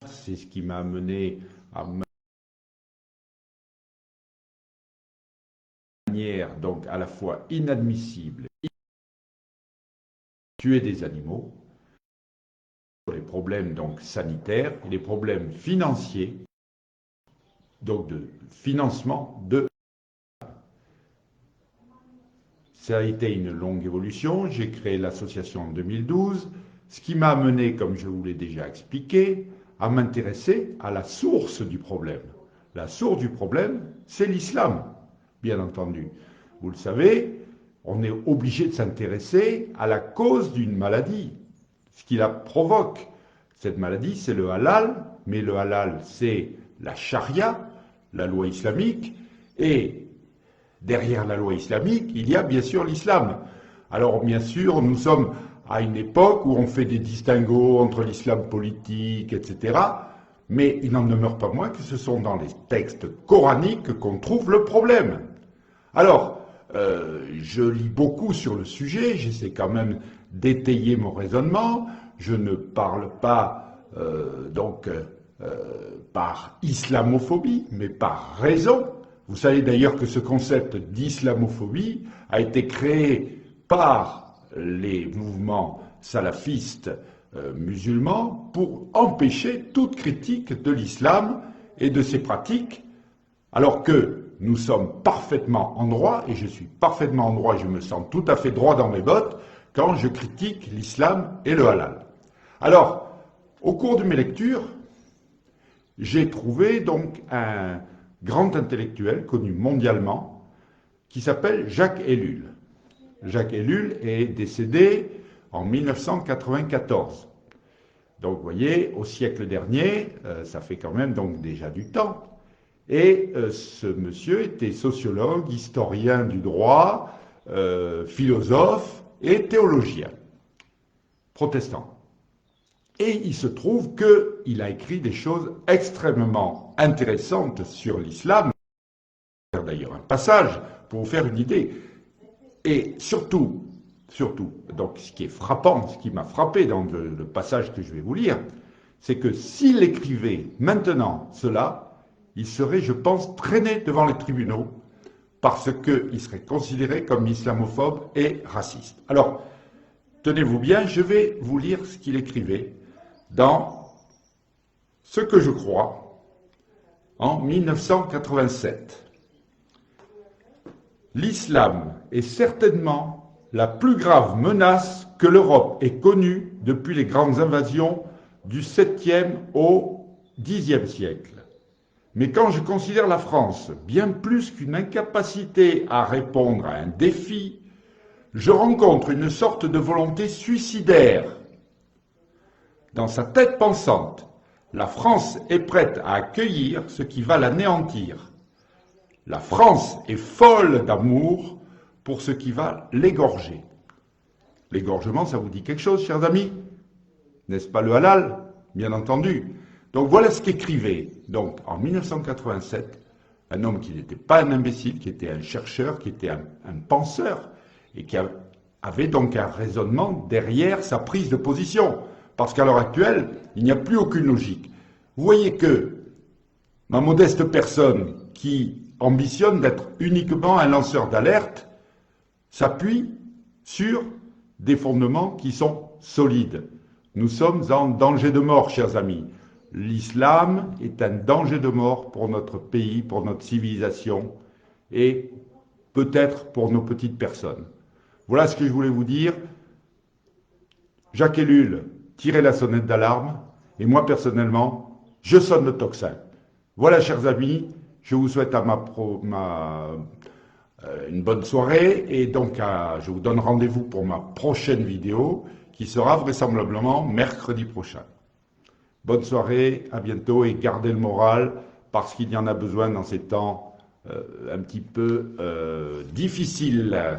C'est ce qui m'a amené à manière donc à la fois inadmissible, tuer des animaux, les problèmes donc sanitaires et les problèmes financiers, donc de financement de. Ça a été une longue évolution. J'ai créé l'association en 2012, ce qui m'a amené, comme je vous l'ai déjà expliqué, à m'intéresser à la source du problème. La source du problème, c'est l'islam, bien entendu. Vous le savez, on est obligé de s'intéresser à la cause d'une maladie, ce qui la provoque. Cette maladie, c'est le halal, mais le halal, c'est la charia, la loi islamique, et derrière la loi islamique, il y a bien sûr l'islam. Alors bien sûr, nous sommes à une époque où on fait des distinguos entre l'islam politique, etc. Mais il n'en demeure pas moins que ce sont dans les textes coraniques qu'on trouve le problème. Alors, je lis beaucoup sur le sujet, j'essaie quand même d'étayer mon raisonnement, je ne parle pas par islamophobie, mais par raison. Vous savez d'ailleurs que ce concept d'islamophobie a été créé par les mouvements salafistes musulmans pour empêcher toute critique de l'islam et de ses pratiques, alors que nous sommes parfaitement en droit, et je suis parfaitement en droit et je me sens tout à fait droit dans mes bottes quand je critique l'islam et le halal. Alors, au cours de mes lectures, j'ai trouvé donc un grand intellectuel connu mondialement qui s'appelle Jacques Ellul. Jacques Ellul est décédé en 1994. Donc vous voyez, au siècle dernier, ça fait quand même donc déjà du temps. Et ce monsieur était sociologue, historien du droit, philosophe et théologien, protestant. Et il se trouve qu'il a écrit des choses extrêmement intéressantes sur l'islam. D'ailleurs, un passage pour vous faire une idée. Et surtout, donc ce qui est frappant, ce qui m'a frappé dans le passage que je vais vous lire, c'est que s'il écrivait maintenant cela, il serait, je pense, traîné devant les tribunaux parce qu'il serait considéré comme islamophobe et raciste. Alors, tenez-vous bien, je vais vous lire ce qu'il écrivait dans Ce que je crois en 1987. L'islam est certainement la plus grave menace que l'Europe ait connue depuis les grandes invasions du 7e au 10e siècle. Mais quand je considère la France bien plus qu'une incapacité à répondre à un défi, je rencontre une sorte de volonté suicidaire. Dans sa tête pensante, la France est prête à accueillir ce qui va l'anéantir. La France est folle d'amour pour ce qui va l'égorger. L'égorgement, ça vous dit quelque chose, chers amis? N'est-ce pas le halal? Bien entendu. Donc voilà ce qu'écrivait, donc en 1987, un homme qui n'était pas un imbécile, qui était un chercheur, qui était un penseur, et qui avait donc un raisonnement derrière sa prise de position. Parce qu'à l'heure actuelle, il n'y a plus aucune logique. Vous voyez que ma modeste personne, qui ambitionne d'être uniquement un lanceur d'alerte, s'appuie sur des fondements qui sont solides. Nous sommes en danger de mort, chers amis. L'islam est un danger de mort pour notre pays, pour notre civilisation et peut-être pour nos petites personnes. Voilà ce que je voulais vous dire. Jacques Ellul tirait la sonnette d'alarme et moi personnellement, je sonne le tocsin. Voilà, chers amis, je vous souhaite une bonne soirée et donc je vous donne rendez-vous pour ma prochaine vidéo qui sera vraisemblablement mercredi prochain. Bonne soirée, à bientôt et gardez le moral parce qu'il y en a besoin dans ces temps un petit peu difficiles.